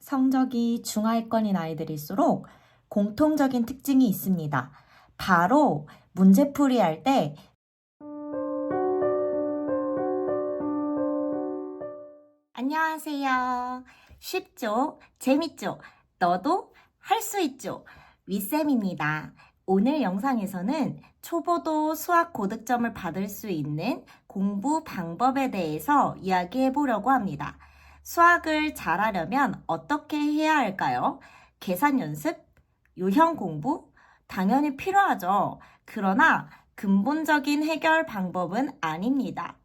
성적이 중하위권인 아이들일수록 공통적인 특징이 있습니다. 바로 문제풀이 할 때 안녕하세요. 쉽죠? 재밌죠? 너도 할 수 있죠? 윗쌤입니다. 오늘 영상에서는 초보도 수학 고득점을 받을 수 있는 공부 방법에 대해서 이야기해 보려고 합니다. 수학을 잘하려면 어떻게 해야 할까요? 계산 연습? 유형 공부? 당연히 필요하죠. 그러나 근본적인 해결 방법은 아닙니다.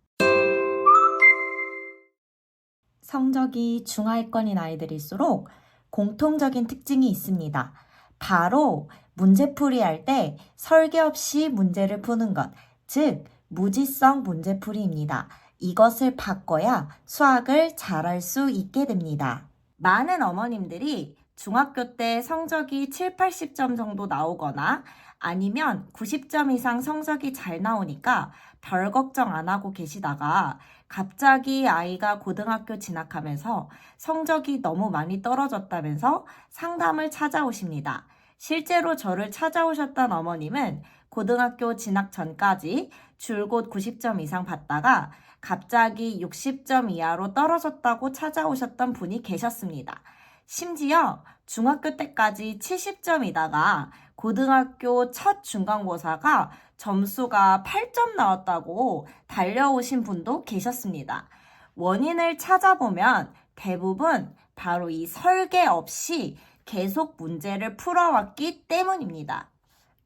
성적이 중하위권인 아이들일수록 공통적인 특징이 있습니다. 바로 문제풀이 할 때 설계 없이 문제를 푸는 것, 즉 무지성 문제풀이입니다. 이것을 바꿔야 수학을 잘할 수 있게 됩니다. 많은 어머님들이 중학교 때 성적이 7, 80점 정도 나오거나 아니면 90점 이상 성적이 잘 나오니까 별 걱정 안 하고 계시다가 갑자기 아이가 고등학교 진학하면서 성적이 너무 많이 떨어졌다면서 상담을 찾아오십니다. 실제로 저를 찾아오셨던 어머님은 고등학교 진학 전까지 줄곧 90점 이상 받다가 갑자기 60점 이하로 떨어졌다고 찾아오셨던 분이 계셨습니다. 심지어 중학교 때까지 70점이다가 고등학교 첫 중간고사가 점수가 8점 나왔다고 달려오신 분도 계셨습니다. 원인을 찾아보면 대부분 바로 이 설계 없이 계속 문제를 풀어왔기 때문입니다.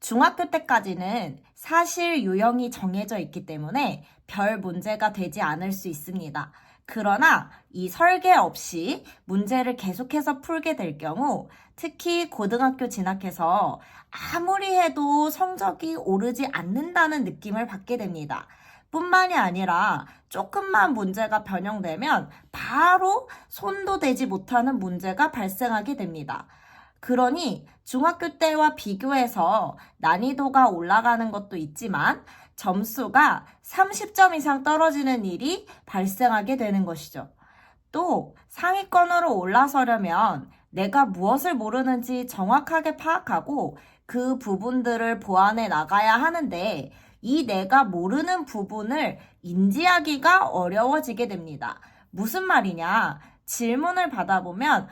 중학교 때까지는 사실 유형이 정해져 있기 때문에 별 문제가 되지 않을 수 있습니다. 그러나 이 설계 없이 문제를 계속해서 풀게 될 경우 특히 고등학교 진학해서 아무리 해도 성적이 오르지 않는다는 느낌을 받게 됩니다. 뿐만이 아니라 조금만 문제가 변형되면 바로 손도 대지 못하는 문제가 발생하게 됩니다. 그러니 중학교 때와 비교해서 난이도가 올라가는 것도 있지만 점수가 30점 이상 떨어지는 일이 발생하게 되는 것이죠. 또 상위권으로 올라서려면 내가 무엇을 모르는지 정확하게 파악하고 그 부분들을 보완해 나가야 하는데 이 내가 모르는 부분을 인지하기가 어려워지게 됩니다. 무슨 말이냐? 질문을 받아보면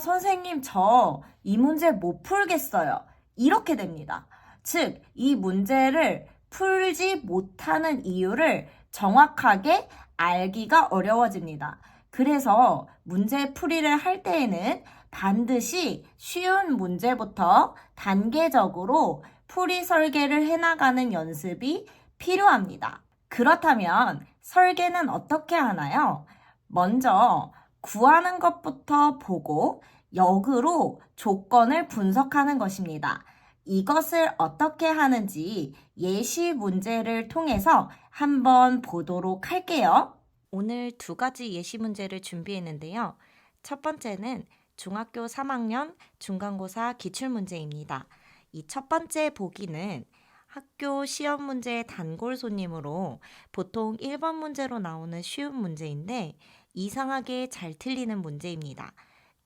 선생님 저 이 문제 못 풀겠어요. 이렇게 됩니다. 즉, 이 문제를 풀지 못하는 이유를 정확하게 알기가 어려워집니다. 그래서 문제 풀이를 할 때에는 반드시 쉬운 문제부터 단계적으로 풀이 설계를 해나가는 연습이 필요합니다. 그렇다면 설계는 어떻게 하나요? 먼저 구하는 것부터 보고 역으로 조건을 분석하는 것입니다. 이것을 어떻게 하는지 예시 문제를 통해서 한번 보도록 할게요. 오늘 두 가지 예시 문제를 준비했는데요. 첫 번째는 중학교 3학년 중간고사 기출문제입니다. 이 첫 번째 보기는 학교 시험 문제의 단골 손님으로 보통 1번 문제로 나오는 쉬운 문제인데 이상하게 잘 틀리는 문제입니다.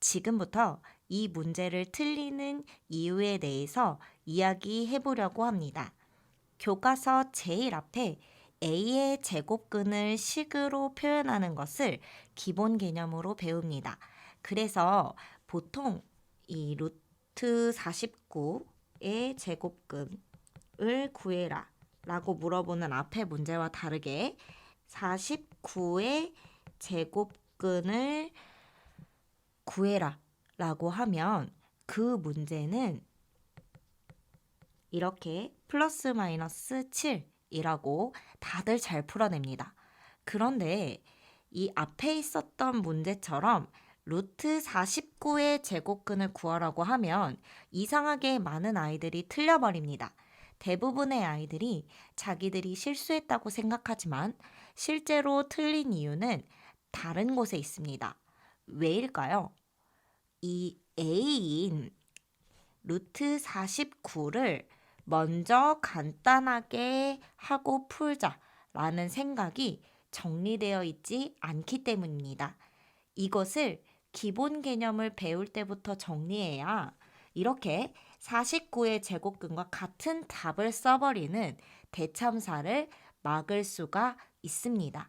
지금부터 이 문제를 틀리는 이유에 대해서 이야기해 보려고 합니다. 교과서 제일 앞에 A의 제곱근을 식으로 표현하는 것을 기본 개념으로 배웁니다. 그래서 보통 이 루트 49의 제곱근을 구해라 라고 물어보는 앞의 문제와 다르게 49의 제곱근을 구해라 라고 하면 그 문제는 이렇게 플러스 마이너스 7이라고 다들 잘 풀어냅니다. 그런데 이 앞에 있었던 문제처럼 루트 49의 제곱근을 구하라고 하면 이상하게 많은 아이들이 틀려버립니다. 대부분의 아이들이 자기들이 실수했다고 생각하지만 실제로 틀린 이유는 다른 곳에 있습니다. 왜일까요? 이 A인 루트 49를 먼저 간단하게 하고 풀자라는 생각이 정리되어 있지 않기 때문입니다. 이것을 기본 개념을 배울 때부터 정리해야 이렇게 49의 제곱근과 같은 답을 써버리는 대참사를 막을 수가 있습니다.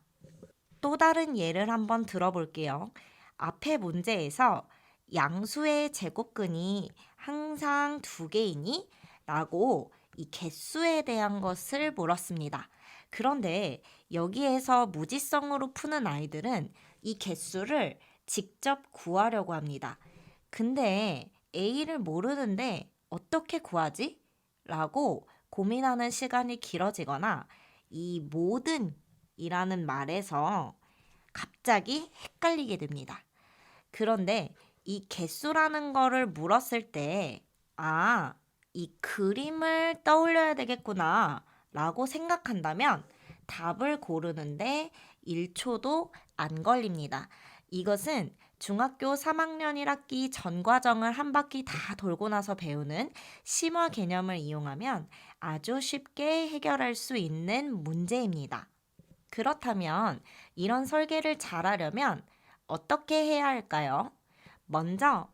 또 다른 예를 한번 들어볼게요. 앞에 문제에서 양수의 제곱근이 항상 2개이니? 라고 이 개수에 대한 것을 물었습니다. 그런데 여기에서 무지성으로 푸는 아이들은 이 개수를 직접 구하려고 합니다. 근데 A를 모르는데 어떻게 구하지? 라고 고민하는 시간이 길어지거나 이 모든 이라는 말에서 갑자기 헷갈리게 됩니다. 그런데 이 개수라는 거를 물었을 때, 이 그림을 떠올려야 되겠구나 라고 생각한다면 답을 고르는데 1초도 안 걸립니다. 이것은 중학교 3학년 1학기 전 과정을 한 바퀴 다 돌고 나서 배우는 심화 개념을 이용하면 아주 쉽게 해결할 수 있는 문제입니다. 그렇다면 이런 설계를 잘하려면 어떻게 해야 할까요? 먼저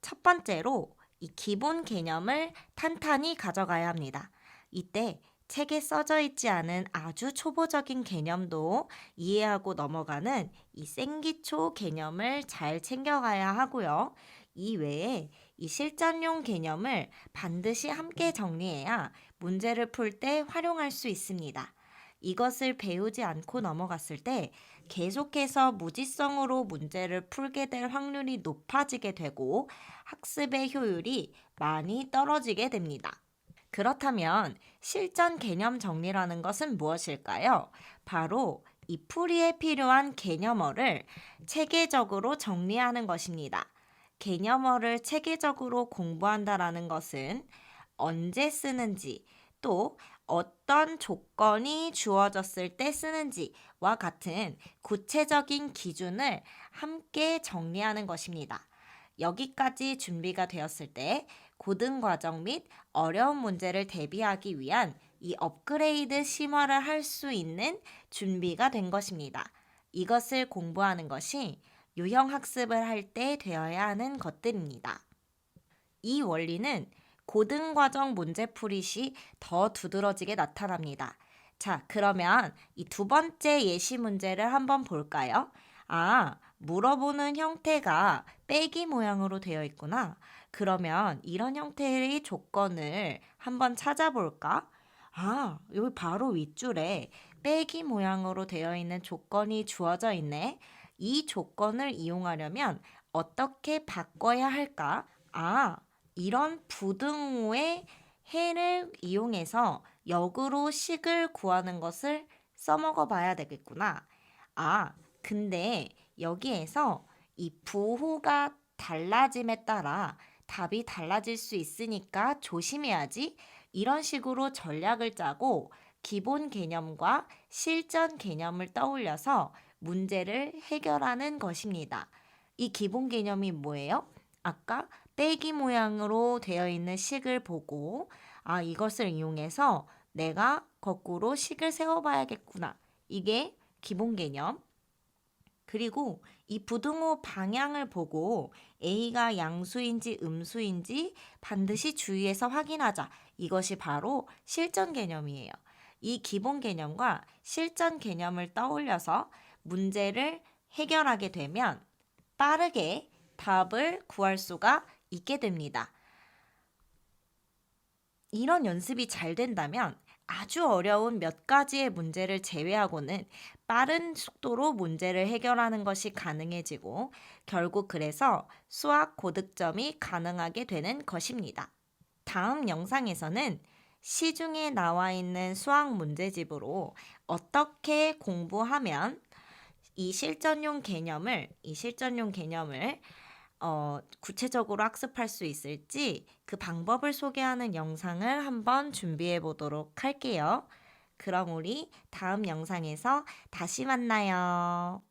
첫 번째로 이 기본 개념을 탄탄히 가져가야 합니다. 이때 책에 써져 있지 않은 아주 초보적인 개념도 이해하고 넘어가는 이 생기초 개념을 잘 챙겨가야 하고요. 이 외에 이 실전용 개념을 반드시 함께 정리해야 문제를 풀 때 활용할 수 있습니다. 이것을 배우지 않고 넘어갔을 때 계속해서 무지성으로 문제를 풀게 될 확률이 높아지게 되고 학습의 효율이 많이 떨어지게 됩니다. 그렇다면 실전 개념 정리라는 것은 무엇일까요? 바로 이 풀이에 필요한 개념어를 체계적으로 정리하는 것입니다. 개념어를 체계적으로 공부한다라는 것은 언제 쓰는지 또 어떤 조건이 주어졌을 때 쓰는지와 같은 구체적인 기준을 함께 정리하는 것입니다. 여기까지 준비가 되었을 때 고등과정 및 어려운 문제를 대비하기 위한 이 업그레이드 심화를 할 수 있는 준비가 된 것입니다. 이것을 공부하는 것이 유형학습을 할 때 되어야 하는 것들입니다. 이 원리는 고등과정 문제풀이 시 더 두드러지게 나타납니다. 자, 그러면 이 두 번째 예시 문제를 한번 볼까요? 물어보는 형태가 빼기 모양으로 되어 있구나. 그러면 이런 형태의 조건을 한번 찾아볼까? 여기 바로 윗줄에 빼기 모양으로 되어 있는 조건이 주어져 있네. 이 조건을 이용하려면 어떻게 바꿔야 할까? 이런 부등호의 해를 이용해서 역으로 식을 구하는 것을 써먹어 봐야 되겠구나. 근데 여기에서 이 부호가 달라짐에 따라 답이 달라질 수 있으니까 조심해야지. 이런 식으로 전략을 짜고 기본 개념과 실전 개념을 떠올려서 문제를 해결하는 것입니다. 이 기본 개념이 뭐예요? 아까 빼기 모양으로 되어 있는 식을 보고 이것을 이용해서 내가 거꾸로 식을 세워봐야겠구나. 이게 기본 개념. 그리고 이 부등호 방향을 보고 A가 양수인지 음수인지 반드시 주의해서 확인하자. 이것이 바로 실전 개념이에요. 이 기본 개념과 실전 개념을 떠올려서 문제를 해결하게 되면 빠르게 답을 구할 수가 있게 됩니다. 이런 연습이 잘 된다면 아주 어려운 몇 가지의 문제를 제외하고는 빠른 속도로 문제를 해결하는 것이 가능해지고 결국 그래서 수학 고득점이 가능하게 되는 것입니다. 다음 영상에서는 시중에 나와 있는 수학 문제집으로 어떻게 공부하면 이 실전용 개념을 구체적으로 학습할 수 있을지 그 방법을 소개하는 영상을 한번 준비해 보도록 할게요. 그럼 우리 다음 영상에서 다시 만나요.